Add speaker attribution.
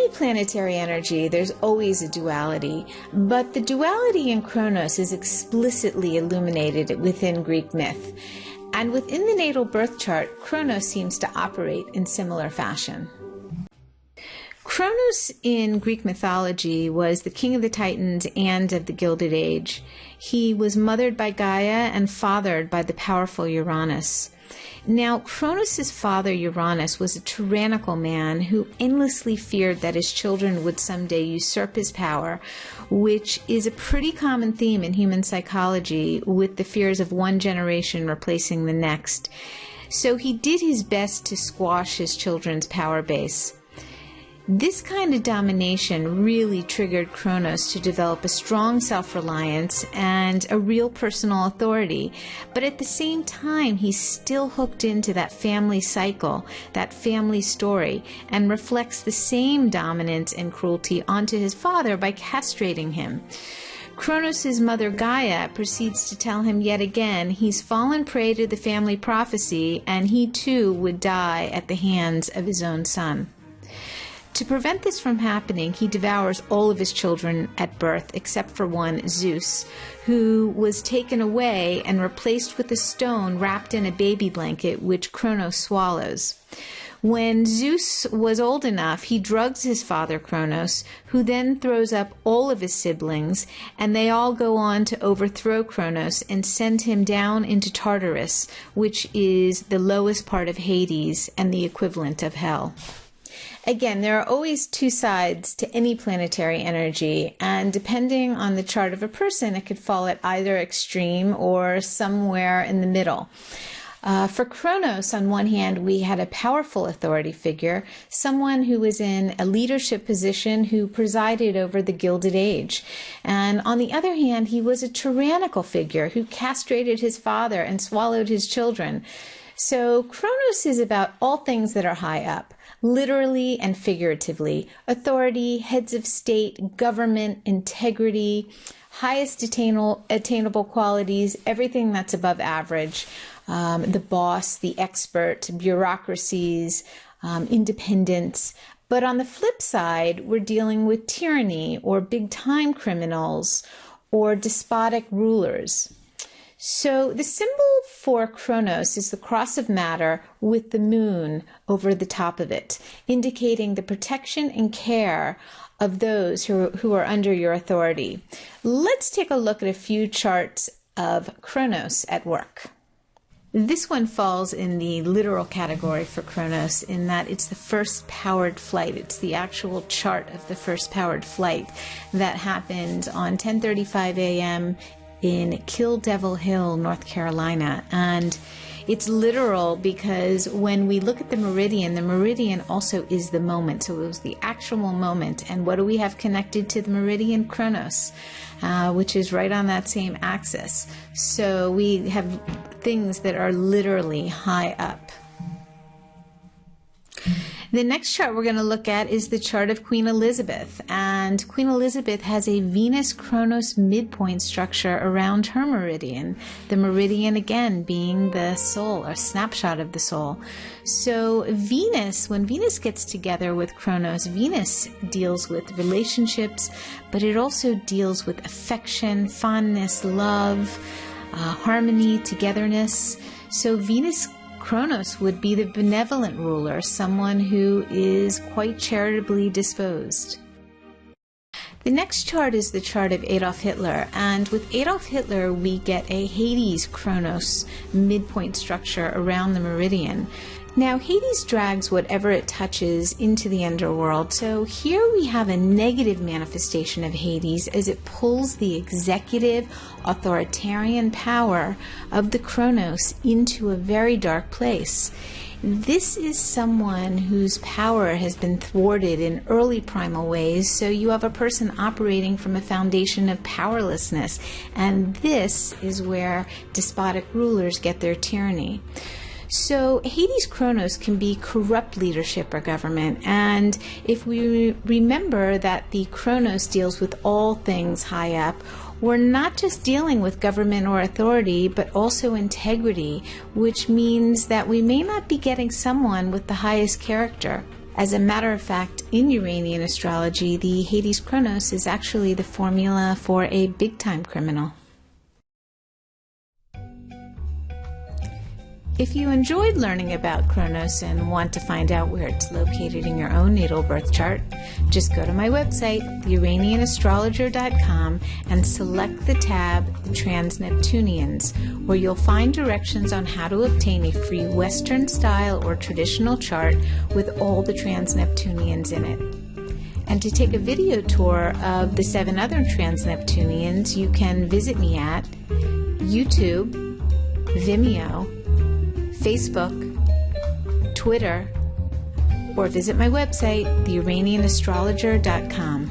Speaker 1: planetary energy, there's always a duality, but the duality in Kronos is explicitly illuminated within Greek myth. And within the natal birth chart, Kronos seems to operate in similar fashion. Kronos in Greek mythology was the king of the Titans and of the Gilded Age. He was mothered by Gaia and fathered by the powerful Uranus. Now, Kronos' father Uranus was a tyrannical man who endlessly feared that his children would someday usurp his power, which is a pretty common theme in human psychology, with the fears of one generation replacing the next. So he did his best to squash his children's power base. This kind of domination really triggered Kronos to develop a strong self-reliance and a real personal authority. But at the same time, he's still hooked into that family cycle, that family story, and reflects the same dominance and cruelty onto his father by castrating him. Kronos' mother Gaia proceeds to tell him yet again he's fallen prey to the family prophecy and he too would die at the hands of his own son. To prevent this from happening, he devours all of his children at birth, except for one, Zeus, who was taken away and replaced with a stone wrapped in a baby blanket, which Kronos swallows. When Zeus was old enough, he drugs his father Kronos, who then throws up all of his siblings, and they all go on to overthrow Kronos and send him down into Tartarus, which is the lowest part of Hades and the equivalent of hell. Again, there are always two sides to any planetary energy, and depending on the chart of a person, it could fall at either extreme or somewhere in the middle. For Kronos, on one hand, we had a powerful authority figure, someone who was in a leadership position who presided over the Gilded Age. And on the other hand, he was a tyrannical figure who castrated his father and swallowed his children. So Kronos is about all things that are high up, literally and figuratively: authority, heads of state, government, integrity, highest attainable qualities, everything that's above average, the boss, the expert, bureaucracies, independence. But on the flip side, we're dealing with tyranny or big-time criminals or despotic rulers. So the symbol for Kronos is the cross of matter with the moon over the top of it, indicating the protection and care of those who are under your authority. Let's take a look at a few charts of Kronos at work. This one falls in the literal category for Kronos in that it's the first powered flight. It's the actual chart of the first powered flight that happened on 10:35 a.m. in Kill Devil Hill, North Carolina. And it's literal because when we look at the meridian also is the moment. So it was the actual moment. And what do we have connected to the meridian? Kronos, which is right on that same axis. So we have things that are literally high up. The next chart we're going to look at is the chart of Queen Elizabeth, and Queen Elizabeth has a Venus-Kronos midpoint structure around her meridian, the meridian again being the soul, or snapshot of the soul. So Venus, when Venus gets together with Kronos, Venus deals with relationships, but it also deals with affection, fondness, love, harmony, togetherness. So Venus Kronos would be the benevolent ruler, someone who is quite charitably disposed. The next chart is the chart of Adolf Hitler, and with Adolf Hitler we get a Hades Kronos midpoint structure around the meridian. Now Hades drags whatever it touches into the underworld, so here we have a negative manifestation of Hades as it pulls the executive authoritarian power of the Kronos into a very dark place. This is someone whose power has been thwarted in early primal ways, so you have a person operating from a foundation of powerlessness, and this is where despotic rulers get their tyranny. So Hades Kronos can be corrupt leadership or government, and if we remember that the Kronos deals with all things high up, we're not just dealing with government or authority, but also integrity, which means that we may not be getting someone with the highest character. As a matter of fact, in Uranian astrology, the Hades Kronos is actually the formula for a big-time criminal. If you enjoyed learning about Kronos and want to find out where it's located in your own natal birth chart, just go to my website, theuranianastrologer.com, and select the tab, The Transneptunians, where you'll find directions on how to obtain a free Western style or traditional chart with all the Transneptunians in it. And to take a video tour of the 7 other Transneptunians, you can visit me at YouTube, Vimeo, Facebook, Twitter, or visit my website, theuranianastrologer.com.